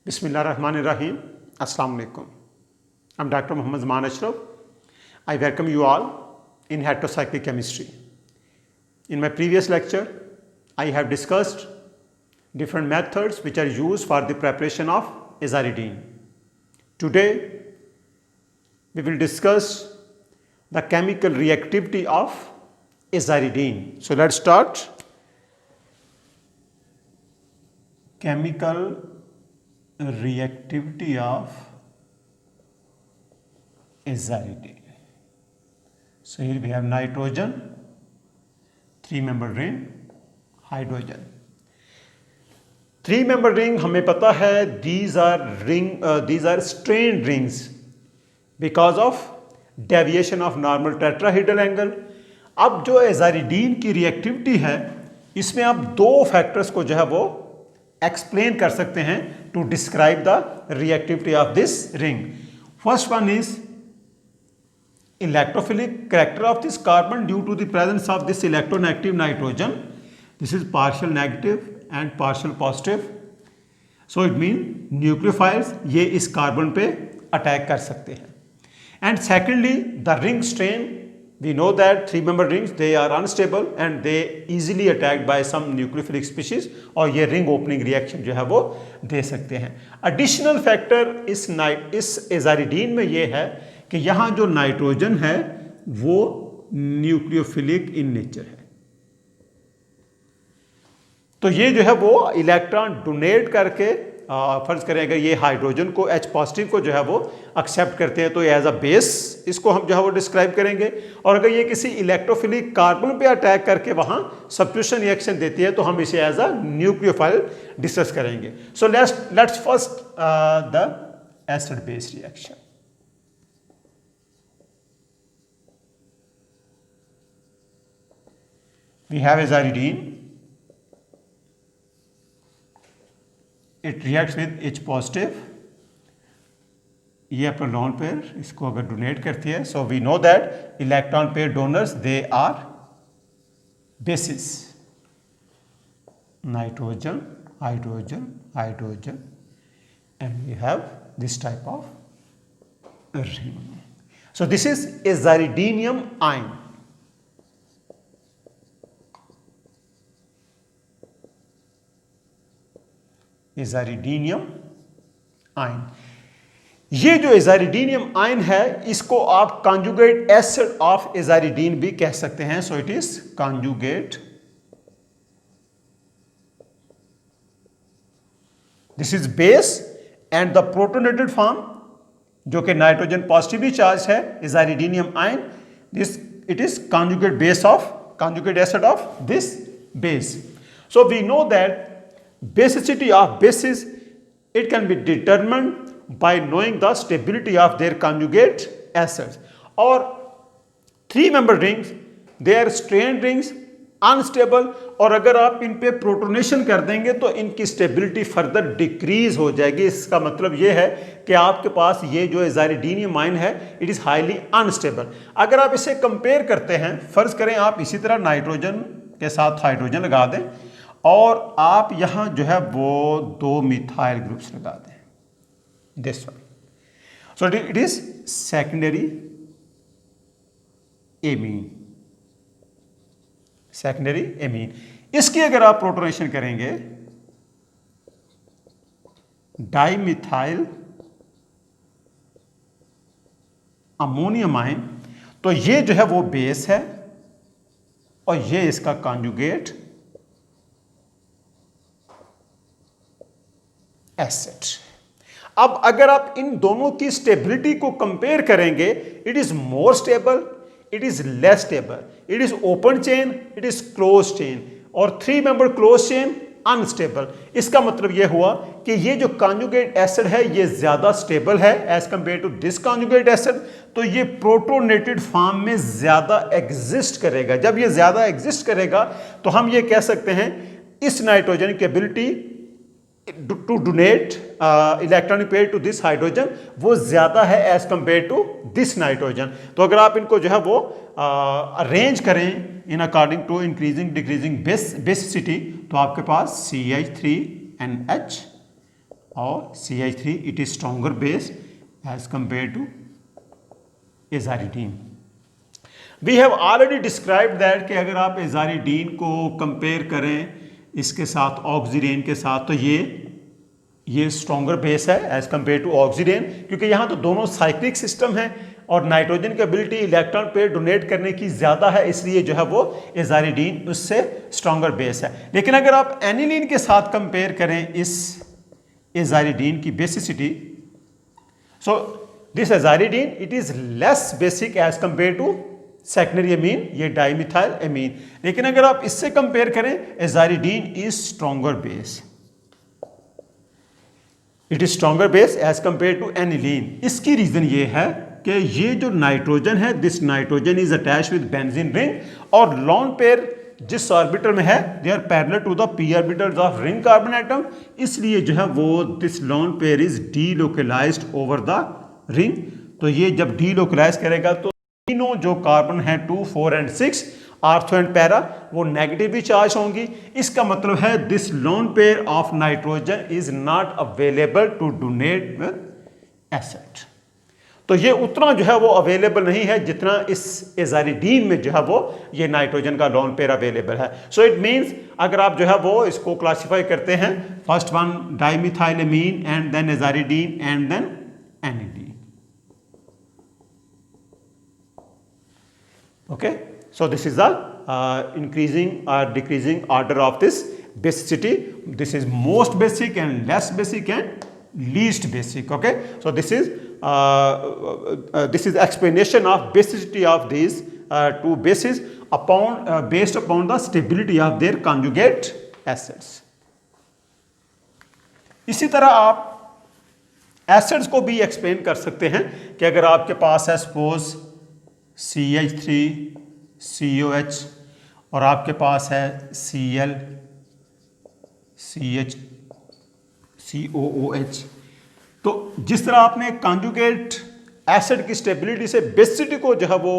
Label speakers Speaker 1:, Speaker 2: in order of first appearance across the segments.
Speaker 1: Bismillahirrahmanirrahim. Assalamu alaikum. I'm Dr. Muhammad Zaman Ashraf. I welcome you all in heterocyclic chemistry. In my previous lecture, I have discussed different methods which are used for the preparation of azaridine. Today, we will discuss the chemical reactivity of azaridine. So let's start. Chemical reactivity of azaridine. So here we have nitrogen, 3-membered ring, hydrogen. 3-membered ring हमें पता है these are strained rings because of deviation of normal tetrahedral angle. अब जो azaridine की reactivity है इसमें आप दो फैक्टर्स को जो है वो एक्सप्लेन कर सकते हैं to describe the reactivity of this ring. First one is electrophilic character of this carbon due to the presence of this electronegative nitrogen. This is partial negative and partial positive. So it means nucleophiles ये इस carbon पे attack कर सकते हैं. And secondly, the ring strain. We know that 3-membered rings they are unstable and they easily attacked by some nucleophilic species और ये ring opening reaction जो है वो दे सकते हैं. Additional factor इस azaridine में ये है कि यहाँ जो नाइट्रोजन है वो न्यूक्लियोफिलिक इन नेचर है. तो ये जो है वो इलेक्ट्रॉन डोनेट करके फर्ज करें अगर ये हाइड्रोजन को H पॉजिटिव को जो है वो एक्सेप्ट करते हैं तो एज अ बेस इसको हम जो है वो डिस्क्राइब करेंगे. और अगर ये किसी इलेक्ट्रोफिलिक कार्बन पे अटैक करके वहां सब्स्टिट्यूशन रिएक्शन देती है तो हम इसे एज अ न्यूक्लियोफाइल डिस्कस करेंगे. So let's first the acid base reaction. We have azaridine. It reacts with H positive. ये अपना लोन पेयर इसको अगर डोनेट करती है so we know that electron pair donors they are bases. Nitrogen, hydrogen, hydrogen, and we have this type of ring. So this is azaridinium ion. Aziridinium ion. ये जो एजारिडीनियम ion है इसको आप conjugate acid of एजारिडीन भी कह सकते हैं. So it is conjugate. This is base and the protonated form जो कि नाइट्रोजन पॉजिटिवली चार्ज है aziridinium ion. This it is conjugate base of conjugate acid of this base. So we know that basicity of bases it can be determined by knowing the stability of their conjugate acids. Or 3-membered rings they are strained rings unstable और अगर आप इन पे protonation कर देंगे तो इनकी stability further decrease हो जाएगी. इसका मतलब ये है कि आपके पास ये जो एजारिडीनियम आयन है इट इज हाईली अनस्टेबल. अगर आप इसे कंपेयर करते हैं फर्ज करें आप इसी तरह नाइट्रोजन के साथ हाइड्रोजन लगा दें और आप यहां जो है वो 2 मिथाइल ग्रुप्स लगा दें. This one. So it is secondary amine. Secondary amine. इसकी अगर आप प्रोटोनेशन करेंगे डाइमिथाइल अमोनियम आयन तो ये जो है वो बेस है और ये इसका कॉन्जुगेट एसिड. अब अगर आप इन दोनों की स्टेबिलिटी को कंपेयर करेंगे it is more stable, it is less stable, it is open chain, it is close chain और 3-membered क्लोज चेन अनस्टेबल. इसका मतलब यह हुआ कि ये जो कॉन्जुगेट एसिड है ये ज्यादा स्टेबल है as compare to this conjugate acid. तो ये प्रोटोनेटेड फॉर्म में ज्यादा एग्जिस्ट करेगा. जब ये ज्यादा एग्जिस्ट करेगा तो हम ये कह सकते हैं इस नाइट्रोजन की ability to donate electronic pair to this hydrogen वो ज्यादा है as compare to this nitrogen. तो अगर आप इनको जो है वो अरेंज करें in according to increasing decreasing basicity तो आपके पास CH3NH और CH3 it is stronger base as compared to azaridine. We have already described that कि अगर आप azaridine को कंपेयर करें इसके साथ ऑक्सीडेन के साथ तो ये स्ट्रॉन्गर बेस है एज कंपेयर टू ऑक्सीडेन, क्योंकि यहाँ तो दोनों साइक्लिक सिस्टम है और नाइट्रोजन की एबिलिटी इलेक्ट्रॉन पे डोनेट करने की ज़्यादा है, इसलिए जो है वो एजारिडीन उससे स्ट्रॉन्गर बेस है। लेकिन अगर आप एनिलीन के साथ कंपेयर करें इस एजारिडीन की basicity, so this aziridine it is less basic as compare to secondary amine, ये डाइमिथाइल एमीन। लेकिन अगर आप इससे कंपेयर करें aziridine is stronger base, it is stronger base as compare to aniline. इसकी रीजन ये है कि ये जो नाइट्रोजन है, this nitrogen is attach with benzene ring, और लॉन पेयर जिस ऑर्बिटल में है they are parallel to the P orbitals of ring carbon atom, इसलिए जो है वो this lone pair is delocalised over the ring. तो ये जब डीलोकलाइज करेगा तो तीनों जो कार्बन है 2, 4 एंड 6 आर्थो एंड पैरा वो नेगेटिवली चार्ज होंगी। इसका मतलब है this lone pair of nitrogen is not available to donate with acid. तो ये उतना जो है वो अवेलेबल नहीं है जितना इस एजारिडीन में जो है वो ये नाइट्रोजन का लोन पेयर अवेलेबल है। सो इट मींस अगर आप जो है वो इसको क्लासिफाई करते हैं, first one dimethylamine and then aziridine and then aniline. Okay, so this is the increasing or decreasing order of this basicity. This is most basic and less basic and least basic. Okay, so this is explanation of basicity of these two bases upon based upon the stability of their conjugate acids. इसी तरह आप acids को भी explain कर सकते हैं कि अगर आपके पास है सपोज CH3 COH और आपके पास है Cl CH COOH, तो जिस तरह आपने कॉन्जुगेट एसिड की स्टेबिलिटी से बेसिसिटी को जो है वो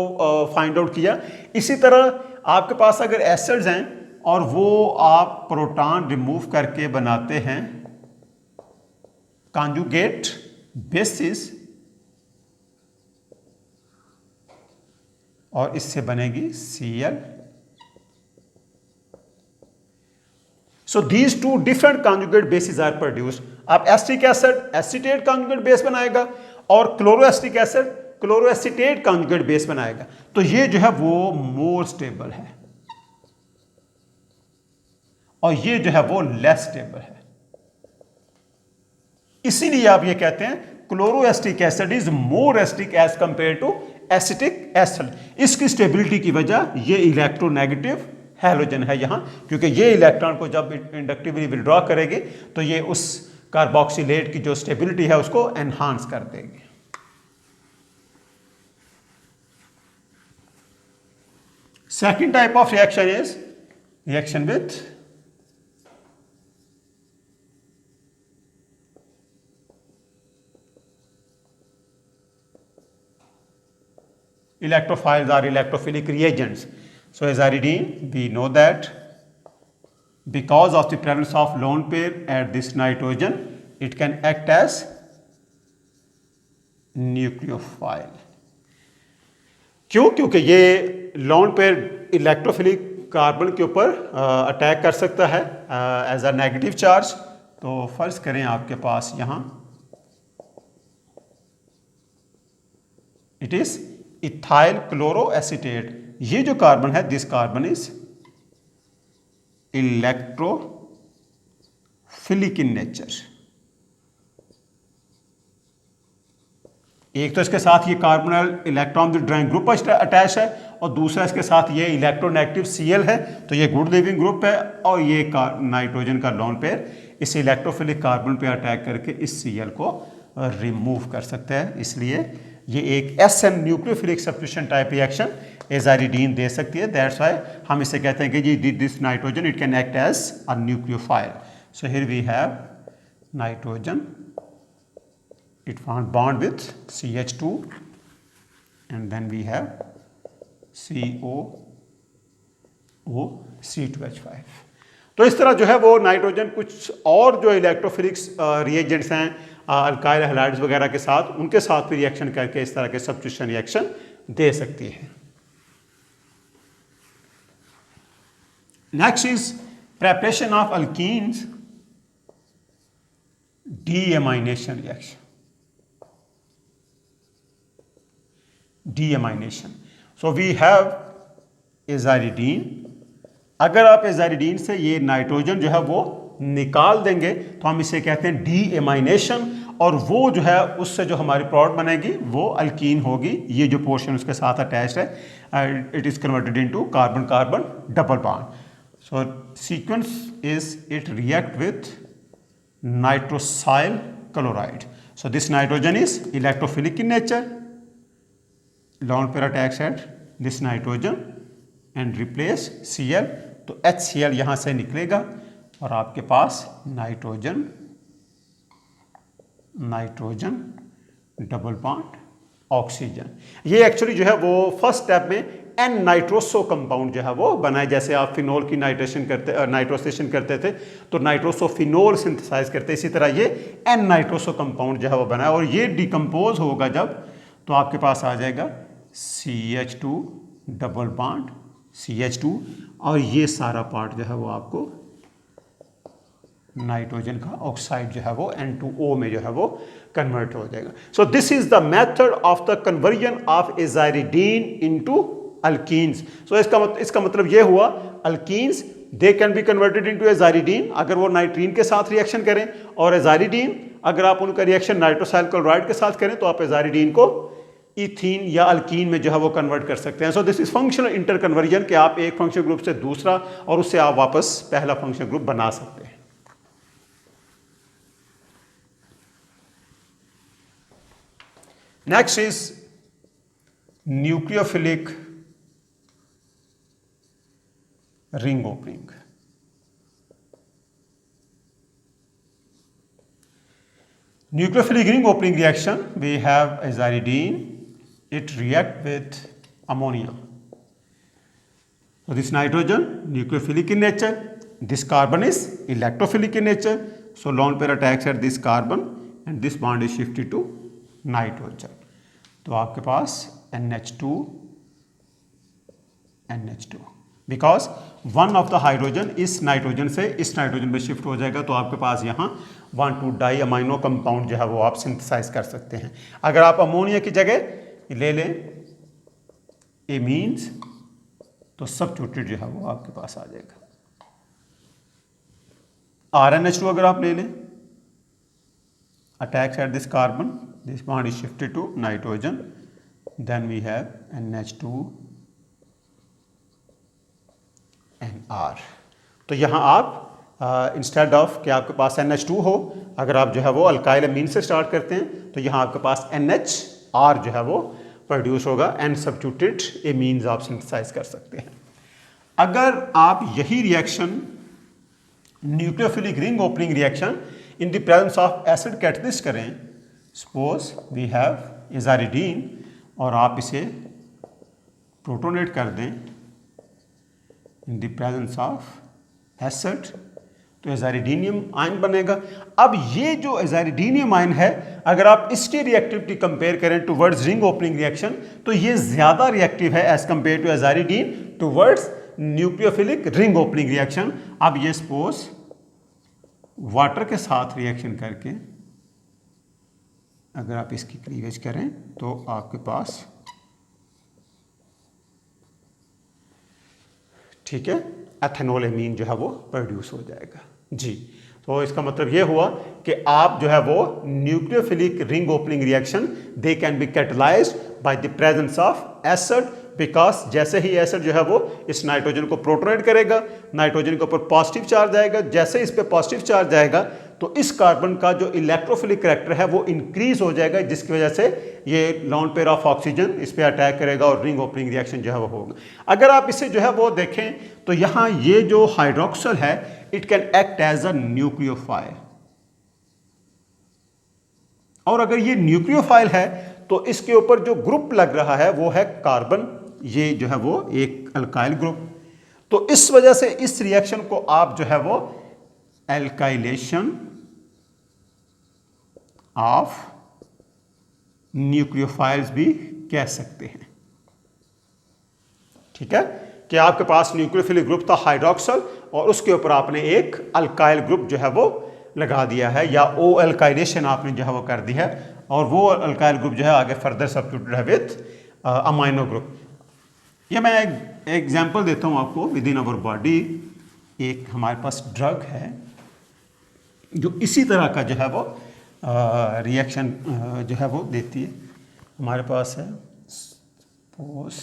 Speaker 1: फाइंड आउट किया, इसी तरह आपके पास अगर एसिड्स हैं और वो आप प्रोटॉन रिमूव करके बनाते हैं कॉन्जुगेट बेसिस, और इससे बनेगी Cl। So these two different conjugate bases are produced. आप acetic acid acetate conjugate base बनाएगा और chloroacetic acid chloroacetate conjugate base बनाएगा, तो ये जो है वो मोर स्टेबल है और ये जो है वो लेस स्टेबल है। इसीलिए आप ये कहते हैं chloroacetic acid is more acetic as compare to acetic acid. इसकी स्टेबिलिटी की वजह ये इलेक्ट्रोनेगेटिव हैलोजन है यहाँ, क्योंकि ये इलेक्ट्रॉन को जब इंडक्टिवली विड्रॉ करेगी तो ये उस कार्बोक्सिलेट की जो स्टेबिलिटी है उसको एनहांस कर देगी। Second type of reaction is reaction with electrophiles or electrophilic reagents. So aziridine, we know that because of the presence of lone pair at this nitrogen, it can act as nucleophile. क्यों? क्योंकि ये lone pair electrophilic carbon के ऊपर attack कर सकता है as a negative charge. तो फर्ज करें आपके पास यहाँ इट इज इथाइल क्लोरोएसिटेट, ये जो कार्बन है this carbon is electrophilic in nature. एक तो इसके साथ ये carbonyl electron withdrawing group attach है और दूसरा इसके साथ ये इलेक्ट्रोनेगेटिव Cl है, तो ये गुड लिविंग ग्रुप है और ये नाइट्रोजन का लोन पेयर इस इलेक्ट्रोफिलिक कार्बन पे अटैक करके इस Cl को रिमूव कर सकते हैं। इसलिए ये एक SN nucleophilic substitution type reaction aziridine दे सकती है। दैट्स व्हाई हम इसे कहते हैं कि जी this nitrogen it can act as a nucleophile. So here we have nitrogen, it found bond with CH2 and then we have COO C2H5। तो तो इस तरह जो है वो नाइट्रोजन कुछ और जो इलेक्ट्रोफिलिक्स रिएजेंट्स हैं अल्काइल हैलाइड्स वगैरह के साथ, उनके साथ भी रिएक्शन करके इस तरह के सब्स्टिट्यूशन रिएक्शन दे सकती है। Next is preparation of alkenes deamination reaction. Deamination, so we have aziridine. अगर आप एजाइरिडीन से ये नाइट्रोजन जो है वो निकाल देंगे तो हम इसे कहते हैं डीएमाइनेशन, और वो जो है उससे जो हमारी प्रोडक्ट बनेगी वो अल्कीन होगी। ये जो पोर्शन उसके साथ अटैच्ड है, it is converted into carbon carbon double bond. So sequence is it react with nitrosyl chloride. So this nitrogen is electrophilic in nature, lone pair attacks at this nitrogen and replace Cl, तो HCl यहां से निकलेगा और आपके पास nitrogen nitrogen double bond oxygen. ये actually जो है वो फर्स्ट स्टेप में एन नाइट्रोसो कंपाउंड जो है वो बना है। जैसे आप फिनोल की नाइट्रोसेशन करते थे तो नाइट्रोसोफिनोल सिंथेसाइज करते, इसी तरह ये एन नाइट्रोसो कंपाउंड जो है वो बना है। और ये डिकम्पोज होगा जब, तो आपके पास आ जाएगा CH2 डबल बॉन्ड CH2, और ये सारा पार्ट जो है वो आपको नाइट्रोजन का ऑक्साइड जो है वो N2O में जो है वो कन्वर्ट हो जाएगा। So this is the method of the conversion of aziridine into alkenes. सो इसका मतलब ये हुआ alkenes they can be converted into aziridine अगर वो नाइट्रीन के साथ रिएक्शन करें, और एजाइरिडीन अगर आप उनका रिएक्शन नाइट्रोसाइल क्लोराइड के साथ करें तो आप एजाइरिडीन को इथीन या अल्कीन में जो है वो कन्वर्ट कर सकते हैं। सो this is functional inter conversion, कि आप एक फंक्शन ग्रुप से दूसरा और उससे आप वापस पहला फंक्शन ग्रुप बना सकते हैं। Next is nucleophilic ring opening. Nucleophilic ring opening reaction, we have aziridine, it react with ammonia. So this nitrogen nucleophilic in nature, this carbon is electrophilic in nature, so lone pair attacks at this carbon and this bond is shifted to nitrogen. तो आपके पास NH2 because one of the hydrogen इस nitrogen से इस nitrogen में shift हो जाएगा, तो आपके पास यहाँ 1,2 डाई अमाइनो कंपाउंड जो है वो आप सिंथेसाइज कर सकते हैं। अगर आप अमोनिया की जगह ले लें एमीन्स तो सब्स्टिट्यूटेड जो है वो आपके पास आ जाएगा। RNH2 अगर आप ले लें, attacks at this carbon, this bond is shifted to nitrogen, then we have NH2 NR। तो यहाँ आप इंस्टेड ऑफ कि आपके पास NH2 हो, अगर आप जो है वो अल्काइल अमीन से स्टार्ट करते हैं तो यहाँ आपके पास NHR जो है वो प्रोड्यूस होगा, एंड सब्स्टिट्यूटेड एमीन्स आप सिंथेसाइज कर सकते हैं। अगर आप यही reaction nucleophilic ring opening reaction in the presence of acid catalyst करें, सपोज वी हैव एजाइरिडीन, और आप इसे प्रोटोनेट कर दें in the presence of acid, तो एजाइरिडीनियम आयन बनेगा। अब ये जो एजाइरिडीनियम आयन है, अगर आप इसकी रिएक्टिविटी कंपेयर करें टुवर्ड्स रिंग ओपनिंग रिएक्शन, तो ये ज्यादा रिएक्टिव है as compare to aziridine towards nucleophilic ring opening reaction. अब ये सपोज वाटर के साथ रिएक्शन करके अगर आप इसकी क्लीवेज करें तो आपके पास, ठीक है, एथेनॉल एमीन जो है वो प्रोड्यूस हो जाएगा जी। तो इसका मतलब ये हुआ कि आप जो है वो nucleophilic ring opening reaction they can B catalysed by the presence of acid, because जैसे ही एसिड जो है वो इस नाइट्रोजन को प्रोटोनेट करेगा, नाइट्रोजन के ऊपर पॉजिटिव चार्ज आएगा, जैसे इस पे पॉजिटिव चार्ज आएगा तो इस कार्बन का जो इलेक्ट्रोफिलिक करैक्टर है वो इंक्रीज हो जाएगा, जिसकी वजह से ये लॉन पेयर ऑफ ऑक्सीजन इस पे अटैक करेगा और रिंग ओपनिंग रिएक्शन जो है वो होगा। अगर आप इसे जो है वो देखें तो यहाँ ये जो हाइड्रोक्सल है it can act as a nucleophile, और अगर ये न्यूक्लियोफाइल है तो इसके ऊपर जो ग्रुप लग रहा है वो है कार्बन, ये जो है वो एक अल्काइल ग्रुप। तो इस वजह से इस रिएक्शन को आप जो है वो एल्काइलेशन ऑफ न्यूक्लियोफाइल्स भी कह सकते हैं। ठीक है, कि आपके पास न्यूक्लियोफिलिक ग्रुप था हाइड्रोक्सल और उसके ऊपर आपने एक अल्काइल ग्रुप जो है वो लगा दिया है, या ओ अल्काइलेशन आपने जो है वो कर दी है, और वो अल्काइल ग्रुप जो है आगे फर्दर सब्स्टिट्यूटेड है विथ अमाइनो ग्रुप। ये मैं एक एग्जांपल देता हूँ आपको। विद इन आवर बॉडी एक हमारे पास ड्रग है जो इसी तरह का जो है वो रिएक्शन जो है वो देती है। हमारे पास है सपोज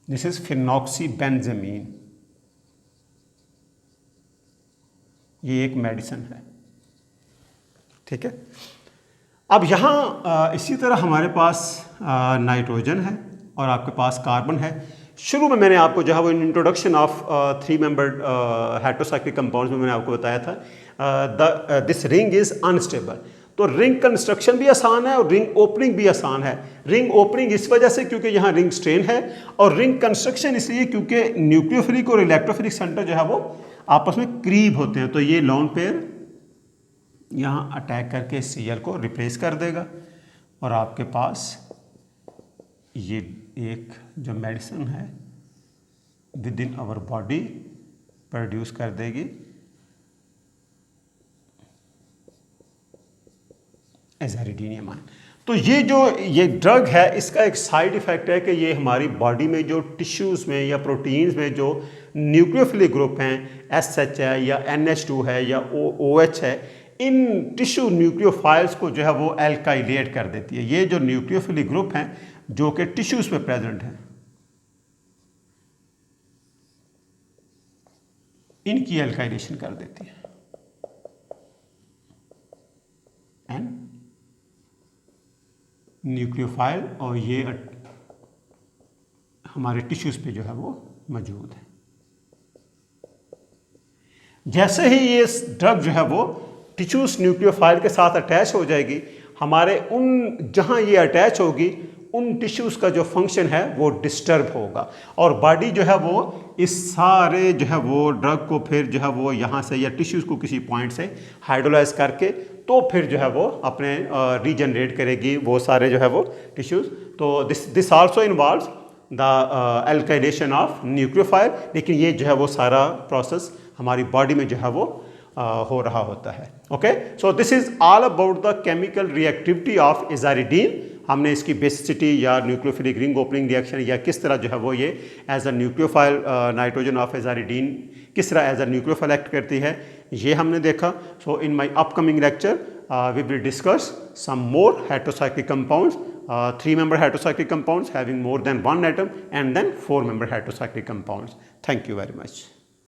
Speaker 1: दिस इज फिनॉक्सीबेंजामीन, ये एक मेडिसिन है। ठीक है, अब यहाँ इसी तरह हमारे पास नाइट्रोजन है और आपके पास कार्बन है। शुरू में मैंने आपको जो है वो introduction of 3 membered heterocyclic compounds में मैंने आपको बताया था दिस रिंग इज अनस्टेबल। तो रिंग कंस्ट्रक्शन भी आसान है और रिंग ओपनिंग भी आसान है। रिंग ओपनिंग इस वजह से क्योंकि यहाँ रिंग स्ट्रेन है, और रिंग कंस्ट्रक्शन इसलिए क्योंकि न्यूक्लियोफिलिक और इलेक्ट्रोफिलिक सेंटर जो है वो आपस में करीब होते हैं। तो ये लोन पेयर यहाँ अटैक करके Cl को रिप्लेस कर देगा और आपके पास ये एक जो मेडिसिन है within our body produce कर देगी एज़ाइरिडीनियम आयन। तो ये ड्रग है, इसका एक साइड इफेक्ट है कि ये हमारी बॉडी में जो टिश्यूज़ में या प्रोटीन्स में जो न्यूक्लियोफिलिक ग्रुप हैं, SH है या NH2 है या OH है, इन टिश्यू न्यूक्लियोफाइल्स को जो है वो एल्काइलेट कर देती है। ये जो न्यूक्लियोफिलिक ग्रुप हैं जो कि टिश्यूज़ में प्रेजेंट हैं, इनकी एल्काइलेशन कर देती है एंड न्यूक्लियोफाइल, और ये हमारे टिश्यूज पे जो है वो मौजूद है। जैसे ही ये ड्रग जो है वो टिश्यूज न्यूक्लियोफाइल के साथ अटैच हो जाएगी, हमारे उन जहां ये अटैच होगी उन टिश्यूज का जो फंक्शन है वो डिस्टर्ब होगा, और बॉडी जो है वो इस सारे जो है वो ड्रग को फिर जो है वो यहाँ से या टिश्यूज को किसी पॉइंट से हाइड्रोलाइज करके तो फिर जो है वो अपने रीजनरेट करेगी वो सारे जो है वो टिश्यूज। तो this also involves the alkylation of nucleophile, लेकिन ये जो है वो सारा प्रोसेस हमारी बॉडी में जो है वो हो रहा होता है। Okay, so this is all about the chemical reactivity of aziridine. हमने इसकी बेसिसिटी या न्यूक्लियोफिलिक रिंग ओपनिंग रिएक्शन या किस तरह जो है वो ये as a nucleophile nitrogen of aziridine किस तरह एज अ न्यूक्लियोफाइल एक्ट करती है, ये हमने देखा। So in my upcoming lecture we will discuss some more heterocyclic compounds, 3 member heterocyclic compounds having more than one atom, and then 4 member heterocyclic compounds. Thank you very much.